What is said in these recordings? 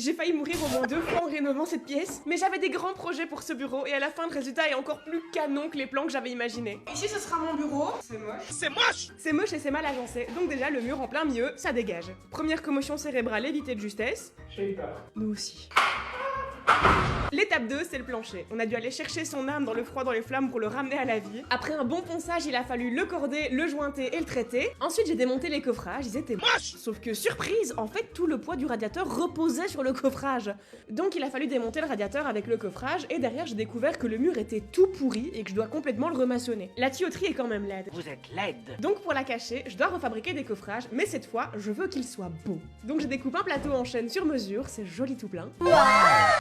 J'ai failli mourir au moins 2 fois en rénovant cette pièce, mais j'avais des grands projets pour ce bureau et à la fin le résultat est encore plus canon que les plans que j'avais imaginés. Ici ce sera mon bureau. C'est moche. C'est moche! C'est moche et c'est mal agencé, donc déjà le mur en plein milieu, ça dégage. Première commotion cérébrale évitée de justesse. J'ai eu peur. Nous aussi. L'étape 2, c'est le plancher. On a dû aller chercher son âme dans le froid, dans les flammes pour le ramener à la vie. Après un bon ponçage, il a fallu le corder, le jointer et le traiter. Ensuite, j'ai démonté les coffrages, ils étaient moches. Sauf que, surprise, en fait, tout le poids du radiateur reposait sur le coffrage. Donc il a fallu démonter le radiateur avec le coffrage et derrière, j'ai découvert que le mur était tout pourri et que je dois complètement le remaçonner. La tuyauterie est quand même laide. Vous êtes laide! Donc pour la cacher, je dois refabriquer des coffrages, mais cette fois, je veux qu'ils soient beaux. Donc je découpe un plateau en chaîne sur mesure, c'est joli tout plein.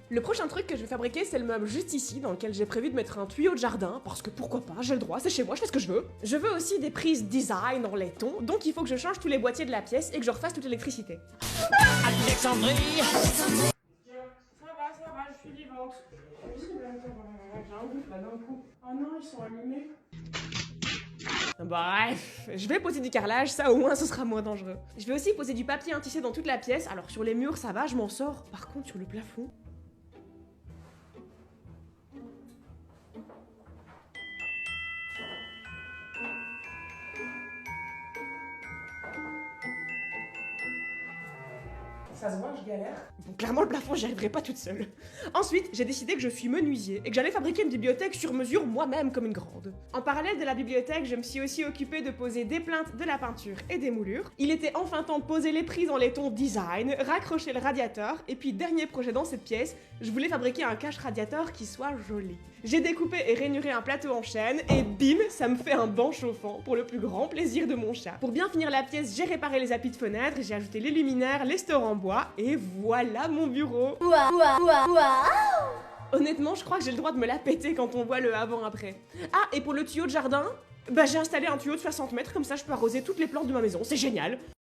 Le prochain truc que je vais fabriquer, c'est le meuble juste ici, dans lequel j'ai prévu de mettre un tuyau de jardin, parce que pourquoi pas, j'ai le droit, c'est chez moi, je fais ce que je veux. Je veux aussi des prises design en laiton, donc il faut que je change tous les boîtiers de la pièce et que je refasse toute l'électricité. Alexandrie! Ça va, je suis vivante. J'ai un gouffre là d'un coup. Oh non, ils sont allumés. Bref, je vais poser du carrelage, ça au moins ce sera moins dangereux. Je vais aussi poser du papier intissé dans toute la pièce, alors sur les murs ça va, je m'en sors. Par contre sur le plafond... Ça se voit, je galère. Bon, clairement, le plafond, j'y arriverai pas toute seule. Ensuite, j'ai décidé que je suis menuisier et que j'allais fabriquer une bibliothèque sur mesure moi-même comme une grande. En parallèle de la bibliothèque, je me suis aussi occupée de poser des plinthes, de la peinture et des moulures. Il était enfin temps de poser les prises en laiton design, raccrocher le radiateur, et puis dernier projet dans cette pièce, je voulais fabriquer un cache-radiateur qui soit joli. J'ai découpé et rainuré un plateau en chaîne, et bim, ça me fait un banc chauffant pour le plus grand plaisir de mon chat. Pour bien finir la pièce, j'ai réparé les appuis de fenêtre, j'ai ajouté les luminaires, les stores en bois, et voilà mon bureau. Honnêtement, je crois que j'ai le droit de me la péter quand on voit le avant-après. Ah, et pour le tuyau de jardin, bah j'ai installé un tuyau de 60 mètres, comme ça je peux arroser toutes les plantes de ma maison, c'est génial.